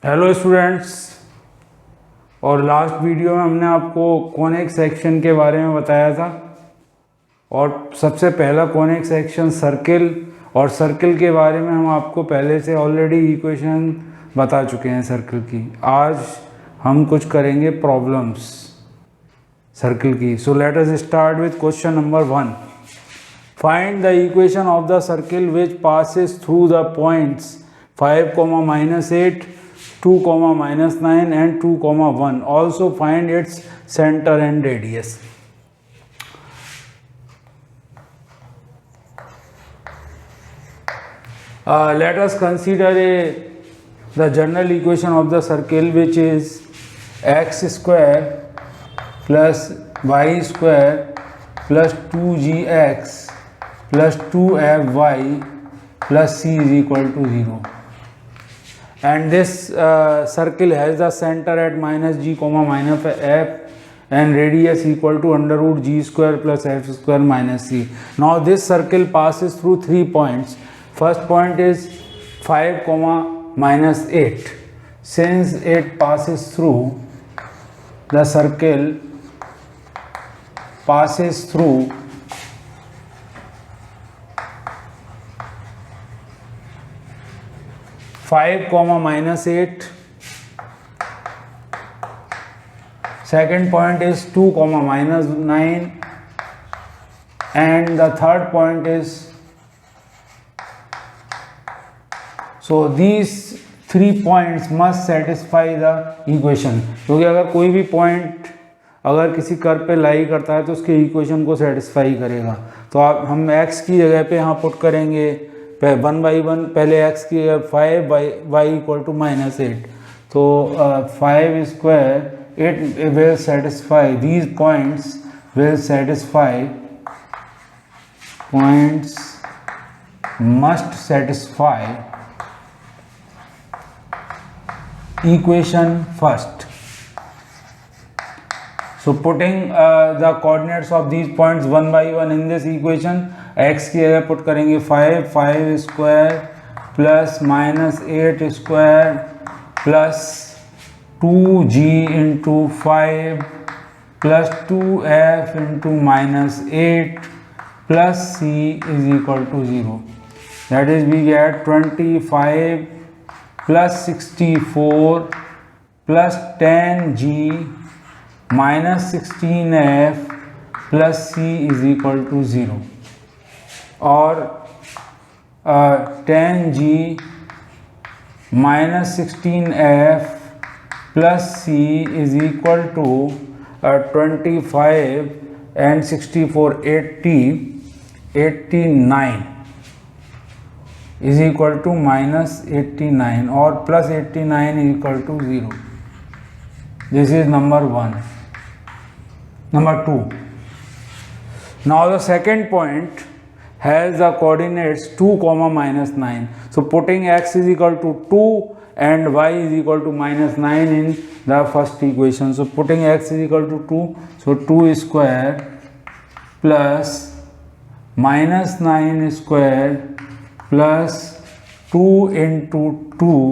Hello students. और last video में हमने आपको कॉनिक सेक्शन के बारे में बताया था और सबसे पहला कॉनिक सेक्शन सर्किल, और सर्किल के बारे में हम आपको पहले से ऑलरेडी इक्वेशन बता चुके हैं सर्किल की। आज हम कुछ करेंगे प्रॉब्लम्स सर्किल की। So let us start with question number 1। Find the equation of the circle which passes through the points 5, -8, 2, -9 and 2, 1. Also find its center and radius. Let us consider the general equation of the circle, which is x square plus y square plus 2gx plus 2fy plus c is equal to 0. And this circle has the center at -g, -f and radius equal to √g square plus f square minus c. Now this circle passes through 3 points. First point is 5, -8. Since it passes through, the circle passes through 5, -8. Second point is 2, -9, and the third point is, so these 3 points must satisfy the equation. क्योंकि अगर कोई भी point अगर किसी curve पे लाई करता है तो उसके इक्वेशन को सेटिस्फाई करेगा। तो आप हम x की जगह पे यहाँ पुट करेंगे 1/1, पहले x की 5 y इक्वल टू -8, तो 5 square, it will satisfy, these points will satisfy, points must satisfy equation first. So putting the coordinates of these points 1 by 1 in this equation, x की जगह पुट करेंगे 5 square plus -8 square plus 2g into 5 plus 2f into -8 plus c is equal to 0. That is we get 25 plus 64 plus 10g -16f plus c is equal to 0. और 10g -16f plus c is equal to 25 and 64 89 is equal to -89 और plus 89 is equal to 0. This is number 1. Number 2. Now the second point has the coordinates 2, -9. So putting x is equal to 2 and y is equal to -9 in the first equation. So putting x is equal to 2, so 2 square plus -9 square plus 2 into 2,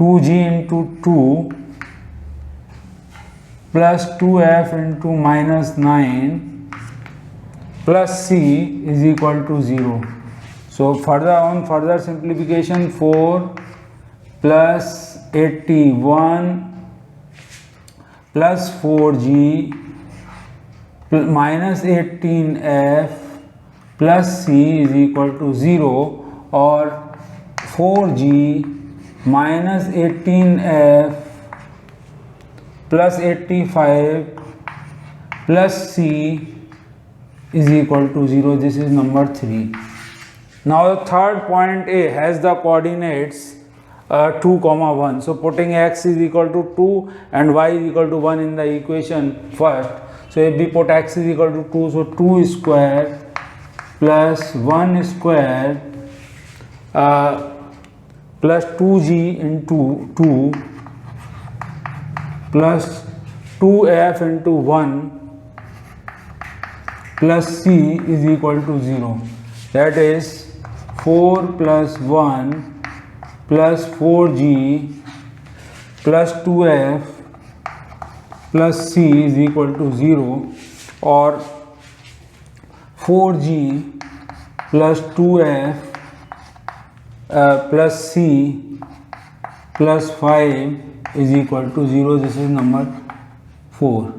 2g into 2 plus 2f into -9 plus c is equal to 0. So further simplification, 4 plus 81 plus 4g minus 18f plus c is equal to 0, और 4g minus 18f plus 85 plus c is equal to 0. This is number 3. Now the third point A has the coordinates 2, 1. So putting x is equal to 2 and y is equal to 1 in the equation first. So if we put x is equal to 2, so 2 square plus 1 square plus 2g into 2 plus 2f into 1 plus c is equal to 0. That is 4 plus 1 plus 4g plus 2f plus c is equal to 0, or 4g plus 2f plus c plus 5 is equal to 0. This is number 4.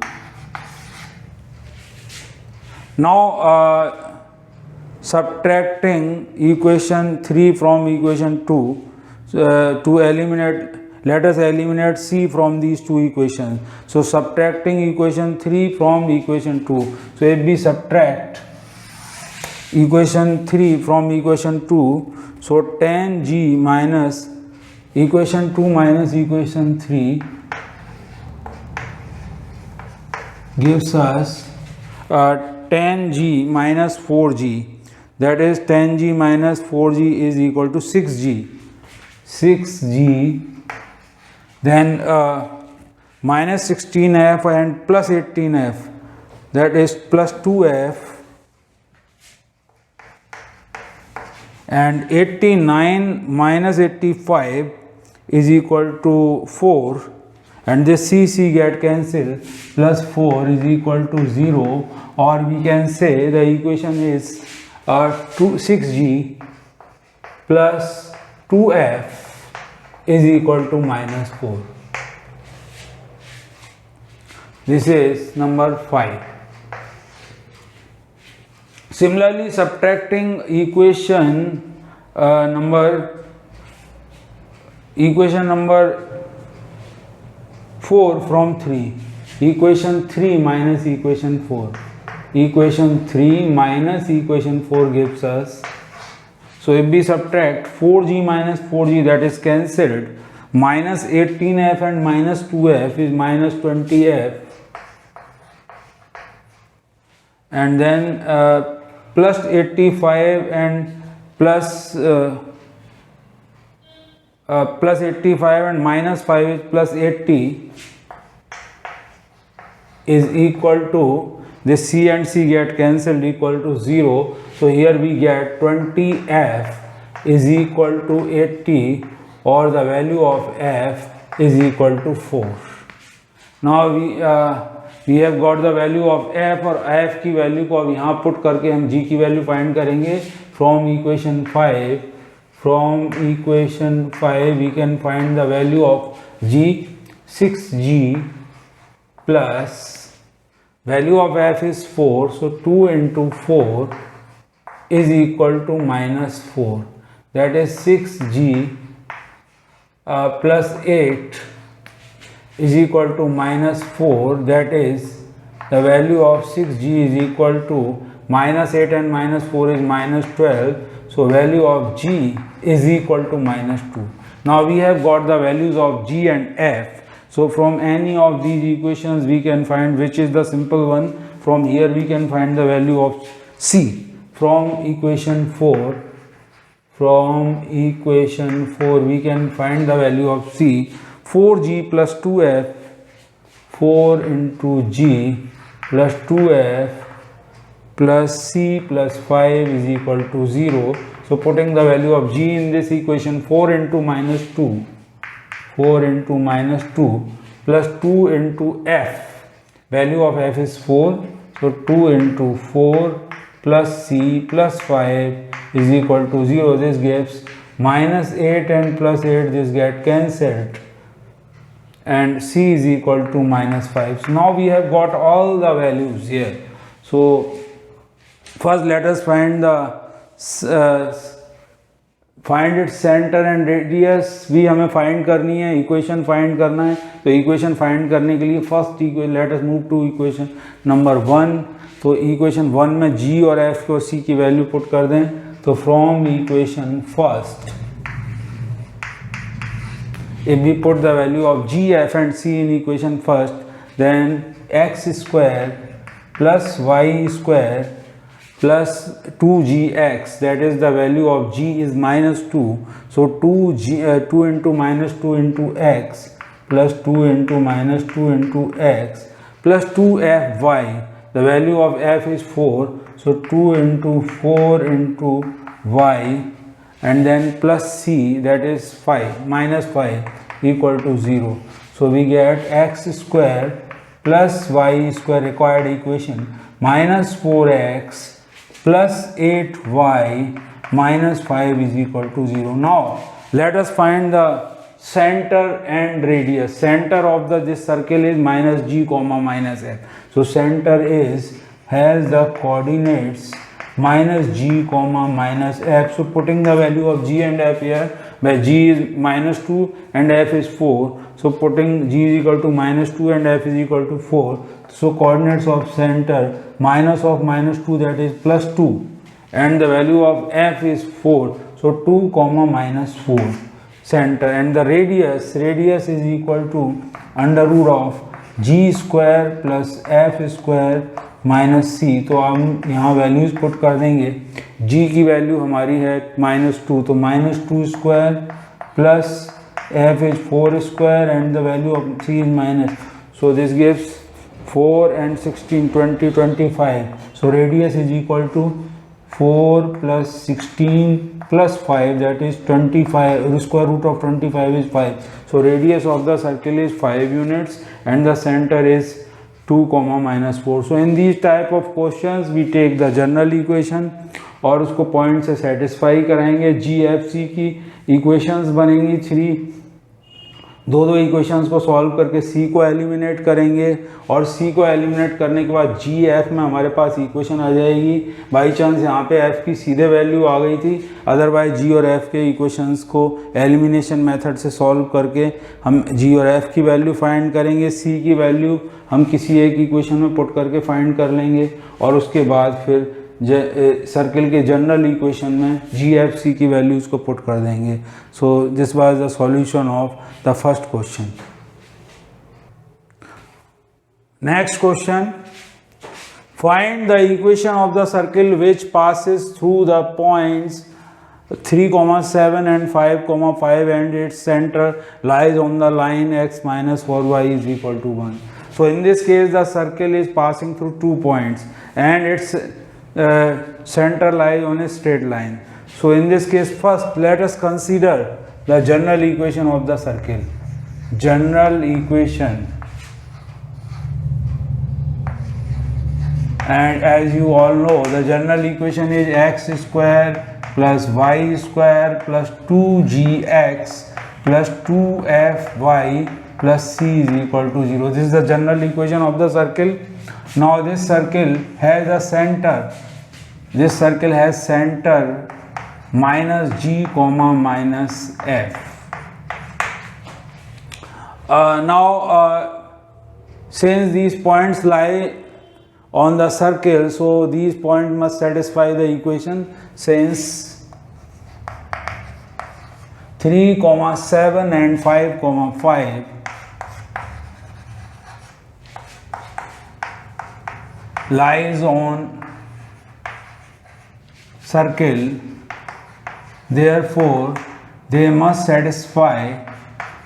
Now subtracting equation 3 from equation 2 to eliminate, let us eliminate c from these two equations. So subtracting equation 3 from equation 2. So if we subtract equation 3 from equation 2, so tan g minus equation 2 minus equation 3 gives us tan g minus 4g, that is tan g minus 4g is equal to 6g, then minus 16f and plus 18f, that is plus 2f, and 89 minus 85 is equal to 4, and this c get cancelled, plus 4 is equal to 0, or we can say the equation is 6g plus 2f is equal to minus 4. This is number 5. Similarly, subtracting equation number 4 from 3, equation 3 minus equation 4, equation 3 minus equation 4 gives us, so if we subtract 4g minus 4g, that is cancelled, minus 18f and minus 2f is minus 20f, and then plus 85 and plus 85 and minus 5 is plus 80 is equal to, this c and c get cancelled, equal to 0. So here we get 20f is equal to 80, or the value of f is equal to 4. Now we have got the value of f, और f की value को अब यहाँ put करके हम g की value find करेंगे from equation 5. From equation 5 we can find the value of g, 6g plus value of f is 4, so 2 into 4 is equal to minus 4, that is 6g plus 8 is equal to minus 4, that is the value of 6g is equal to minus 8 and minus 4 is minus 12, so value of g is equal to minus 2. Now we have got the values of g and f. So from any of these equations we can find which is the simple one. From here we can find the value of c. From equation 4 we can find the value of c. 4g plus 2f, 4 into g plus 2f plus c plus 5 is equal to 0. So putting the value of g in this equation, 4 into minus 2 plus 2 into f, value of f is 4, so 2 into 4 plus c plus 5 is equal to 0. This gives minus 8 and plus 8, this get cancelled, and c is equal to minus 5. So now we have got all the values here. So first let us find the find it centre and radius भी हमें find करनी है, equation find करना है. तो equation find करने के लिए first let us move to equation number 1. तो इक्वेशन 1 में जी और एफ और सी की वैल्यू पुट कर दें. तो from equation first if we put the value of g, f and c in equation first, then x square plus y square plus 2gx, that is the value of g is minus 2. So 2 into minus 2 into x plus 2 into minus 2 into x plus 2fy, the value of f is 4. So 2 into 4 into y, and then plus c, that is 5 minus 5 equal to 0. So we get x square plus y square, required equation, minus 4x plus 8y minus 5 is equal to 0. Now let us find the center and radius. Center of this circle is minus g comma minus f. So center has the coordinates minus g comma minus f. So putting the value of g and f here, where g is minus 2 and f is 4. So putting g is equal to minus 2 and f is equal to 4. So coordinates of center, minus of minus 2, that is plus 2, and the value of f is 4. So 2 comma minus 4 center, and the radius is equal to under root of g square plus f square minus C. तो हम यहाँ values put कर देंगे. g की value हमारी है -2, तो -2 square plus f is 4 square and the value of c is minus. So this gives 4 and 16, 20, 25. So radius is equal to 4 plus 16 plus 5, that is 25. The square root of 25 is 5. So radius of the circle is 5 units and the center is 2 comma minus 4. So in these type of questions we take the general equation और उसको point से satisfy कराएंगे. जी F C की equations बनेंगी 3. दो equations को solve करके सी को एलिमिनेट करेंगे और सी को एलिमिनेट करने के बाद जी एफ में हमारे पास इक्वेशन आ जाएगी. बाई चांस यहाँ पे एफ की सीधे वैल्यू आ गई थी, अदरवाइज जी और एफ के इक्वेशंस को एलिमिनेशन मेथड से सॉल्व करके हम जी और एफ की वैल्यू फाइंड करेंगे. सी की वैल्यू हम किसी एक इक्वेशन में पुट करके फाइंड कर लेंगे और उसके बाद फिर सर्किल के जनरल इक्वेशन में जी एफ सी की वैल्यूज़ को पुट कर देंगे. So this was the solution of the first question. Next question, find the equation of the circle which passes through the points 3,7 and 5,5 and its center lies on the line x minus 4y is equal to 1. So in this case the circle is passing through 2 points and its center lies on a straight line. So in this case first let us consider the general equation of the circle. General equation, and as you all know the general equation is x square plus y square plus 2gx plus 2fy plus c is equal to 0. This is the general equation of the circle. Now this circle has a center. This circle has center minus g comma minus f. Since these points lie on the circle, so these points must satisfy the equation. Since 3,7 and 5,5 lies on circle, therefore they must satisfy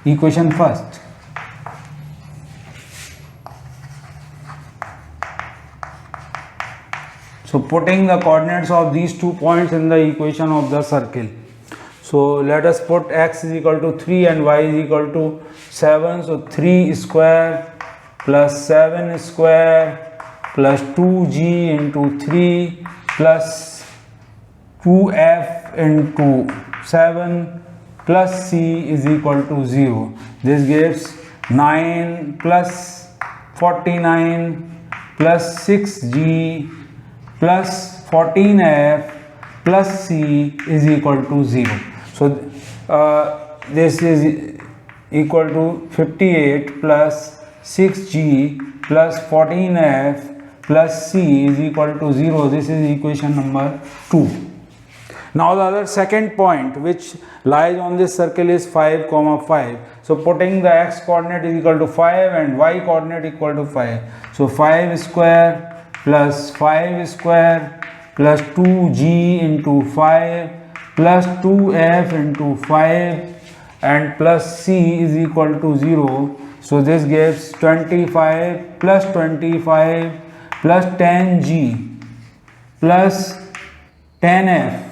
equation first. So putting the coordinates of these 2 points in the equation of the circle. So let us put x is equal to 3 and y is equal to 7. So 3 square plus 7 square plus 2g into 3 plus 2f into 7 plus c is equal to 0. This gives 9 plus 49 plus 6g plus 14f plus c is equal to 0. So this is equal to 58 plus 6g plus 14f plus c is equal to 0. This is equation number 2. Now the other second point which lies on this circle is 5, 5. So putting the x coordinate is equal to 5 and y coordinate equal to 5. So 5 square plus 5 square plus 2g into 5 plus 2f into 5 and plus c is equal to 0. So this gives 25 plus 25 plus 10g plus 10f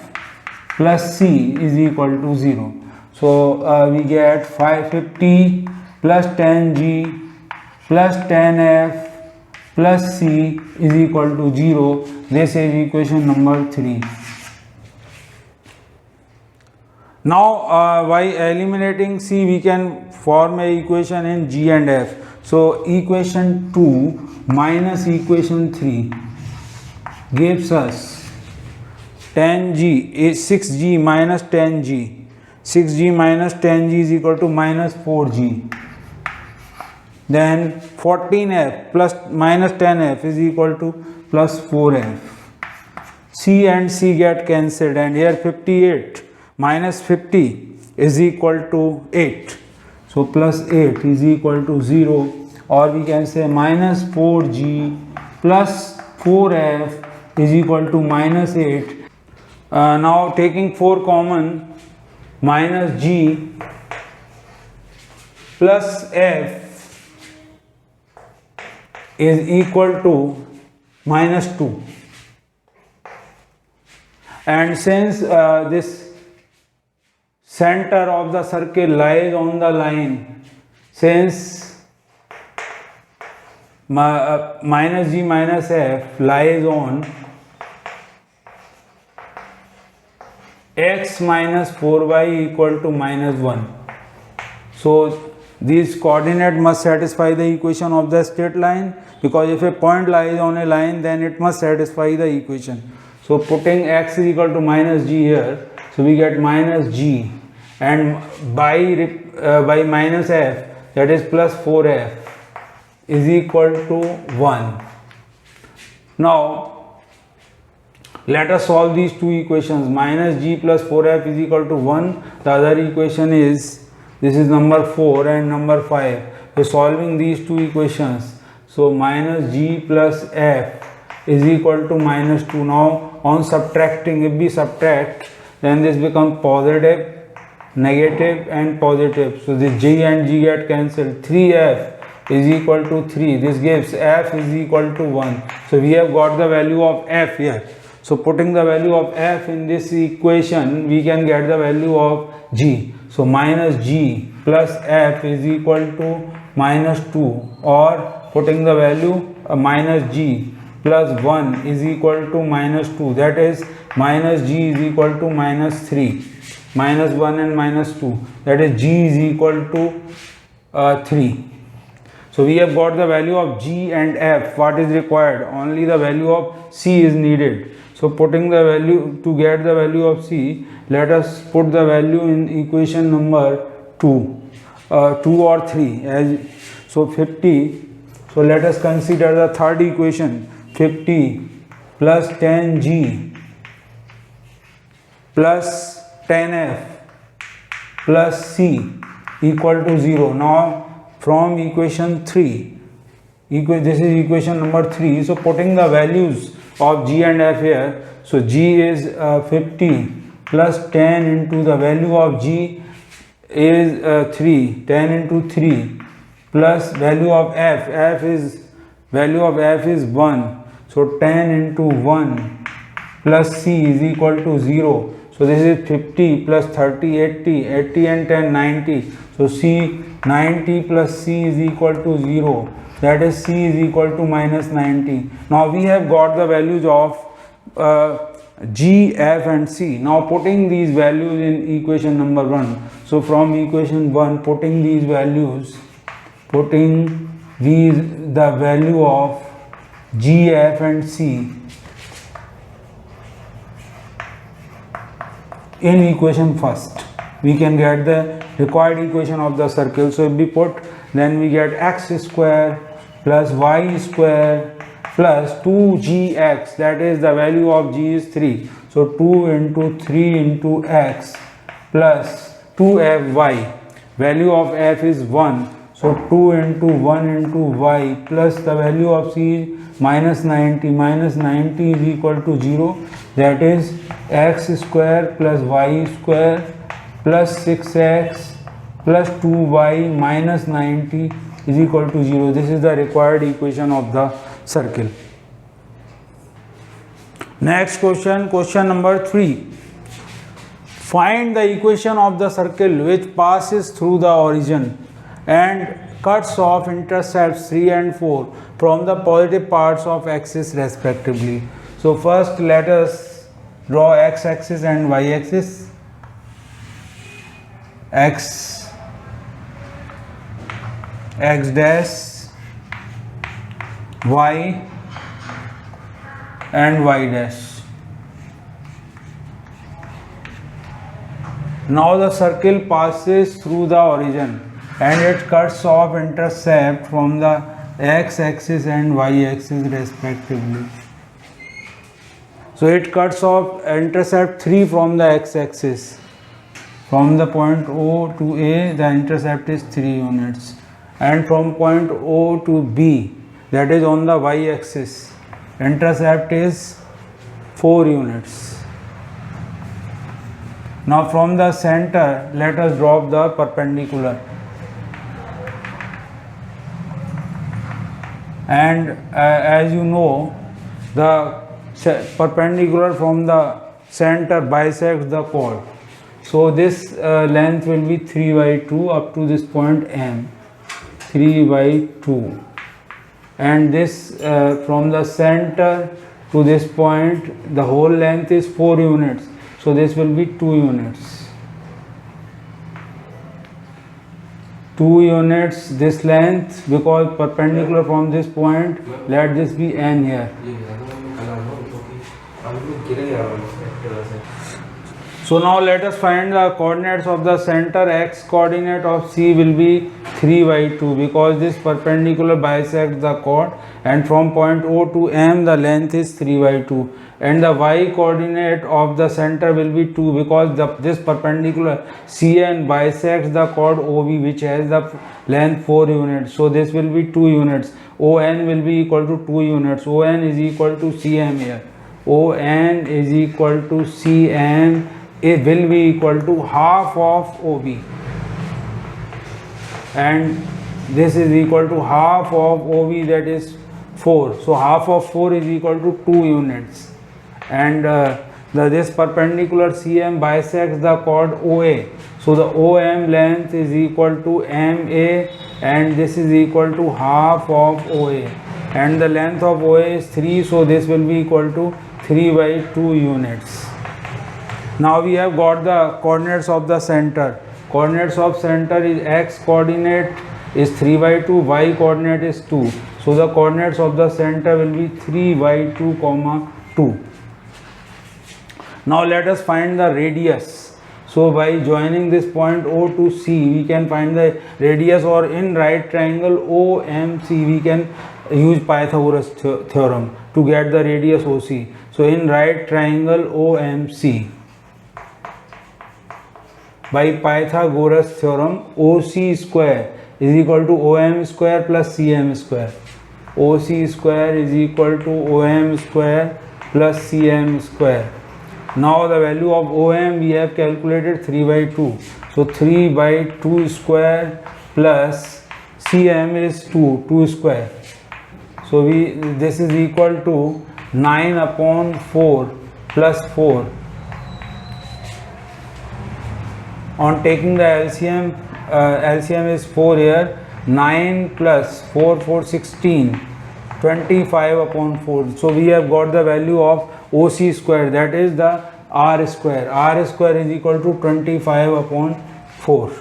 plus C is equal to 0. So we get 550 plus 10G plus 10F plus C is equal to 0. This is equation number 3. Now by eliminating C we can form a equation in G and F. So equation 2 minus equation 3 gives us 10G is 6G minus 10G. 6G minus 10G is equal to minus 4G. Then 14F plus minus 10F is equal to plus 4F. C and C get cancelled, and here 58 minus 50 is equal to 8. So plus 8 is equal to 0, or we can say minus 4G plus 4F is equal to minus 8. Now taking 4 common, minus G plus F is equal to minus 2. And since this center of the circle lies on the line, since minus G minus F lies on x minus 4y equal to minus 1. So these coordinate must satisfy the equation of the straight line, because if a point lies on a line then it must satisfy the equation. So putting x is equal to minus G here, so we get minus G, and by minus F, that is plus 4F, is equal to 1. Now let us solve these two equations. Minus G plus 4F is equal to 1. The other equation is, this is number 4 and number 5. So solving these two equations, so minus G plus F is equal to minus 2. Now on subtracting, if we subtract, then this becomes positive, negative and positive. So this G and G get cancelled. 3F is equal to 3. This gives F is equal to 1. So we have got the value of F here. So putting the value of F in this equation, we can get the value of G. So minus G plus F is equal to minus 2, or putting the value minus G plus 1 is equal to minus 2, that is minus G is equal to minus 3. Minus 1 and minus 2, that is G is equal to 3. So we have got the value of G and F. What is required? Only the value of C is needed. So putting the value, to get the value of C, let us put the value in equation number 2 or 3. So 50, so let us consider the third equation, 50 plus 10G plus 10F plus C equal to 0. Now from equation 3, this is equation number 3, so putting the values of G and F here, so G is 50 plus 10 into the value of G is 3, 10 into 3 plus value of F, value of F is 1, so 10 into 1 plus C is equal to 0. So this is 50 plus 30, 80, 80 and 10, 90. So C, 90 plus C is equal to 0. That is C is equal to minus 90. Now we have got the values of G, F and C. Now putting these values in equation number 1. So from equation 1, putting these values, the value of G, F and C in equation first, we can get the required equation of the circle. So if we put, then we get x square plus y square plus 2gx, that is the value of g is 3. So 2 into 3 into x plus 2fy, value of f is 1. So 2 into 1 into y plus the value of c is minus 90. Minus 90 is equal to 0. That is x square plus y square plus 6x plus 2y minus 90 is equal to 0. This is the required equation of the circle. Next question, question number 3. Find the equation of the circle which passes through the origin and cuts off intercepts 3 and 4 from the positive parts of axis respectively. So first let us draw x-axis and y-axis. X dash, y and y dash. Now the circle passes through the origin and it cuts off intercept from the x-axis and y-axis respectively. So it cuts off intercept 3 from the x-axis. From the point O to A, the intercept is 3 units, and from point O to B, that is on the y-axis, intercept is 4 units. Now from the center, let us drop the perpendicular. And as you know, the perpendicular from the center bisects the chord. So this length will be 3 by 2 up to this point M, 3 by 2. And this from the center to this point, the whole length is 4 units. So this will be 2 units. 2 units this length, because perpendicular from this point, let this be N here. So now let us find the coordinates of the center. X coordinate of C will be 3 by 2 because this perpendicular bisects the chord, and from point O to M the length is 3 by 2. And the y coordinate of the center will be 2 because this perpendicular CN bisects the chord OB, which has the length 4 units. So this will be 2 units. ON will be equal to 2 units. ON is equal to CM here. ON is equal to CM. It will be equal to half of OB. And this is equal to half of OB, that is 4. So half of 4 is equal to 2 units. And this perpendicular CM bisects the chord OA. So the OM length is equal to MA, and this is equal to half of OA. And the length of OA is 3, so this will be equal to 3 by 2 units. Now we have got the coordinates of the center. Coordinates of center is x coordinate is 3 by 2, y coordinate is 2. So the coordinates of the center will be 3 by 2, 2. Now let us find the radius. So by joining this point O to C, we can find the radius, or in right triangle OMC, we can use Pythagoras theorem to get the radius OC. So in right triangle OMC, by Pythagoras theorem, OC square is equal to OM square plus CM square. OC square is equal to OM square plus CM square. Now the value of OM we have calculated 3 by 2. So 3 by 2 square plus CM is 2 square. So this is equal to 9 upon 4 plus 4. On taking the LCM, LCM is 4 here. 9 plus 4, 16. 25 upon 4. So we have got the value of OC square, that is the R square. R square is equal to 25 upon 4.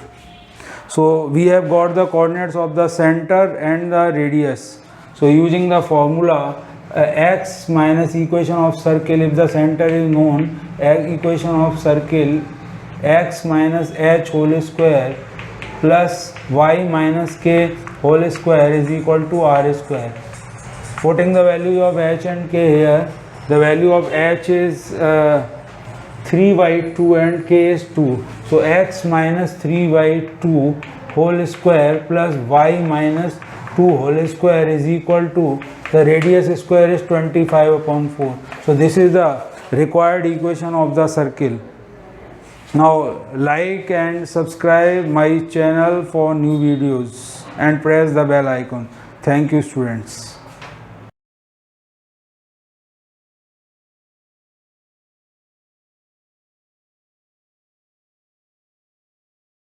So we have got the coordinates of the center and the radius. So using the formula x minus equation of circle, if the center is known, equation of circle x minus h whole square plus y minus k whole square is equal to R square. Putting the value of h and k here, the value of h is 3 by 2 and k is 2. So x minus 3 by 2 whole square plus y minus 2 whole square is equal to, the radius square is 25 upon 4. So this is the required equation of the circle. Now like and subscribe my channel for new videos and press the bell icon. Thank you students.